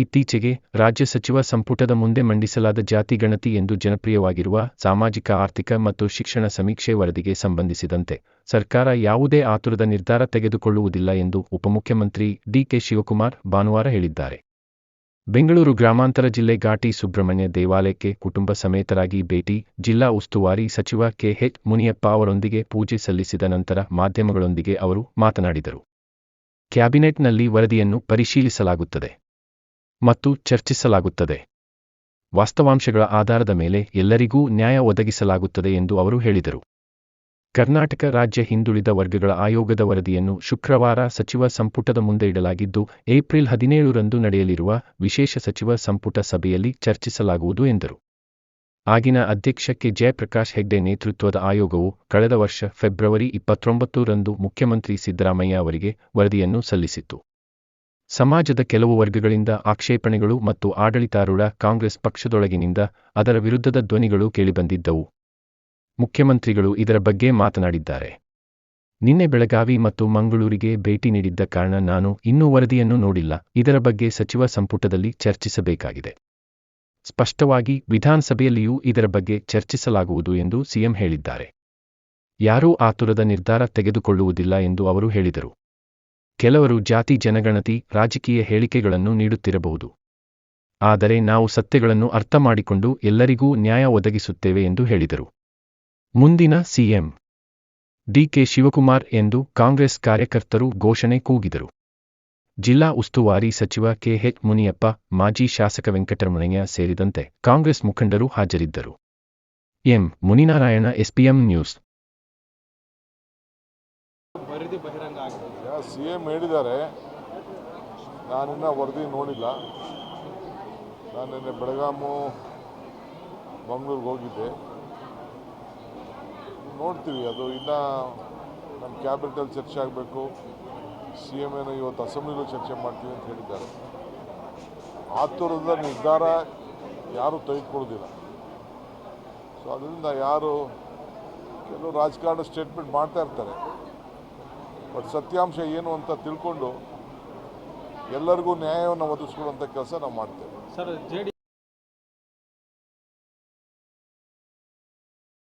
ಇತ್ತೀಚೆಗೆ ರಾಜ್ಯ ಸಚಿವ ಸಂಪುಟದ ಮುಂದೆ ಮಂಡಿಸಲಾದ ಜಾತಿ ಗಣತಿ ಎಂದು ಜನಪ್ರಿಯವಾಗಿರುವ ಸಾಮಾಜಿಕ ಆರ್ಥಿಕ ಮತ್ತು ಶಿಕ್ಷಣ ಸಮೀಕ್ಷೆ ವರದಿಗೆ ಸಂಬಂಧಿಸಿದಂತೆ ಸರ್ಕಾರ ಯಾವುದೇ ಆತುರದ ನಿರ್ಧಾರ ತೆಗೆದುಕೊಳ್ಳುವುದಿಲ್ಲ ಎಂದು ಉಪಮುಖ್ಯಮಂತ್ರಿ ಡಿಕೆ ಶಿವಕುಮಾರ್ ಭಾನುವಾರ ಹೇಳಿದ್ದಾರೆ. ಬೆಂಗಳೂರು ಗ್ರಾಮಾಂತರ ಜಿಲ್ಲೆ ಘಾಟಿ ಸುಬ್ರಹ್ಮಣ್ಯ ದೇವಾಲಯಕ್ಕೆ ಕುಟುಂಬ ಸಮೇತರಾಗಿ ಭೇಟಿ. ಜಿಲ್ಲಾ ಉಸ್ತುವಾರಿ ಸಚಿವ ಕೆ.ಎಚ್. ಮುನಿಯಪ್ಪ ಅವರೊಂದಿಗೆ ಪೂಜೆ ಸಲ್ಲಿಸಿದ ನಂತರ ಮಾಧ್ಯಮಗಳೊಂದಿಗೆ ಅವರು ಮಾತನಾಡಿದರು. ಕ್ಯಾಬಿನೆಟ್ನಲ್ಲಿ ವರದಿಯನ್ನು ಪರಿಶೀಲಿಸಲಾಗುತ್ತದೆ ಮತ್ತು ಚರ್ಚಿಸಲಾಗುತ್ತದೆ. ವಾಸ್ತವಾಂಶಗಳ ಆಧಾರದ ಮೇಲೆ ಎಲ್ಲರಿಗೂ ನ್ಯಾಯ ಒದಗಿಸಲಾಗುತ್ತದೆ ಎಂದು ಅವರು ಹೇಳಿದರು. ಕರ್ನಾಟಕ ರಾಜ್ಯ ಹಿಂದುಳಿದ ವರ್ಗಗಳ ಆಯೋಗದ ವರದಿಯನ್ನು ಶುಕ್ರವಾರ ಸಚಿವ ಸಂಪುಟದ ಮುಂದೆ ಇಡಲಾಗಿದ್ದು, ಏಪ್ರಿಲ್ 17ರಂದು ನಡೆಯಲಿರುವ ವಿಶೇಷ ಸಚಿವ ಸಂಪುಟ ಸಭೆಯಲ್ಲಿ ಚರ್ಚಿಸಲಾಗುವುದು ಎಂದರು. ಆಗಿನ ಅಧ್ಯಕ್ಷ ಕೆ. ಜಯಪ್ರಕಾಶ್ ಹೆಗ್ಡೆ ನೇತೃತ್ವದ ಆಯೋಗವು ಕಳೆದ ವರ್ಷ ಫೆಬ್ರವರಿ 29ರಂದು ಮುಖ್ಯಮಂತ್ರಿ ಸಿದ್ದರಾಮಯ್ಯ ಅವರಿಗೆ ವರದಿಯನ್ನು ಸಲ್ಲಿಸಿತ್ತು. ಸಮಾಜದ ಕೆಲವು ವರ್ಗಗಳಿಂದ ಆಕ್ಷೇಪಣೆಗಳು ಮತ್ತು ಆಡಳಿತಾರೂಢ ಕಾಂಗ್ರೆಸ್ ಪಕ್ಷದೊಳಗಿನಿಂದ ಅದರ ವಿರುದ್ಧದ ಧ್ವನಿಗಳು ಕೇಳಿಬಂದಿದ್ದವು. ಮುಖ್ಯಮಂತ್ರಿಗಳು ಇದರ ಬಗ್ಗೆ ಮಾತನಾಡಿದ್ದಾರೆ. ನಿನ್ನೆ ಬೆಳಗಾವಿ ಮತ್ತು ಮಂಗಳೂರಿಗೆ ಭೇಟಿ ನೀಡಿದ್ದ ಕಾರಣ ನಾನು ಇನ್ನೂ ವರದಿಯನ್ನು ನೋಡಿಲ್ಲ. ಇದರ ಬಗ್ಗೆ ಸಚಿವ ಸಂಪುಟದಲ್ಲಿ ಚರ್ಚಿಸಬೇಕಾಗಿದೆ. ಸ್ಪಷ್ಟವಾಗಿ ವಿಧಾನಸಭೆಯಲ್ಲಿಯೂ ಇದರ ಬಗ್ಗೆ ಚರ್ಚಿಸಲಾಗುವುದು ಎಂದು ಸಿಎಂ ಹೇಳಿದ್ದಾರೆ. ಯಾರೂ ಆತುರದ ನಿರ್ಧಾರ ತೆಗೆದುಕೊಳ್ಳುವುದಿಲ್ಲ ಎಂದು ಅವರು ಹೇಳಿದರು. ಕೆಲವರು ಜಾತಿ ಜನಗಣತಿ ರಾಜಕೀಯ ಹೇಳಿಕೆಗಳನ್ನು ನೀಡುತ್ತಿರಬಹುದು. ಆದರೆ ನಾವು ಸತ್ಯಗಳನ್ನು ಅರ್ಥ ಮಾಡಿಕೊಂಡು ಎಲ್ಲರಿಗೂ ನ್ಯಾಯ ಒದಗಿಸುತ್ತೇವೆ ಎಂದು ಹೇಳಿದರು. ಮುಂದಿನ ಸಿಎಂ ಡಿಕೆ ಶಿವಕುಮಾರ್ ಎಂದು ಕಾಂಗ್ರೆಸ್ ಕಾರ್ಯಕರ್ತರು ಘೋಷಣೆ ಕೂಗಿದರು. ಜಿಲ್ಲಾ ಉಸ್ತುವಾರಿ ಸಚಿವ ಕೆ.ಎಚ್. ಮುನಿಯಪ್ಪ, ಮಾಜಿ ಶಾಸಕ ವೆಂಕಟರಮಣಯ್ಯ ಸೇರಿದಂತೆ ಕಾಂಗ್ರೆಸ್ ಮುಖಂಡರು ಹಾಜರಿದ್ದರು. M. Muninarayana, SPM news. CM ಹೇಳಿದ್ದಾರೆ, ನಾನಿನ್ನ ವರದಿ ನೋಡಿಲ್ಲ. ನಾನು ನಿನ್ನೆ ಬೆಳಗಾಮು ಮಂಗಳೂರಿಗೆ ಹೋಗಿದ್ದೆ. ನೋಡ್ತೀವಿ, ಅದು ಇನ್ನೂ ನಮ್ಮ ಕ್ಯಾಬಿನೆಟಲ್ಲಿ ಚರ್ಚೆ ಆಗಬೇಕು. ಸಿ ಎಮ್ ಏನೋ ಇವತ್ತು ಅಸೆಂಬ್ಲಿಲೂ ಚರ್ಚೆ ಮಾಡ್ತೀವಿ ಅಂತ ಹೇಳಿದ್ದಾರೆ. ಆತುರದ ನಿರ್ಧಾರ ಯಾರೂ ತೆಗೆದುಕೊಳ್ಳೋದಿಲ್ಲ. ಸೊ ಅದರಿಂದ ಯಾರು ಕೆಲವು ರಾಜಕಾರಣ ಸ್ಟೇಟ್ಮೆಂಟ್ ಮಾಡ್ತಾ ಇರ್ತಾರೆ. ಬಟ್ ಸತ್ಯಾಂಶ ಏನು ಅಂತ ತಿಳ್ಕೊಂಡು ಎಲ್ಲರಿಗೂ ನ್ಯಾಯವನ್ನು ಒದಗಿಸ್ಕೊಳ್ಳುವಂಥ ಕೆಲಸ ನಾವು ಮಾಡ್ತೇವೆ. ಸರ್,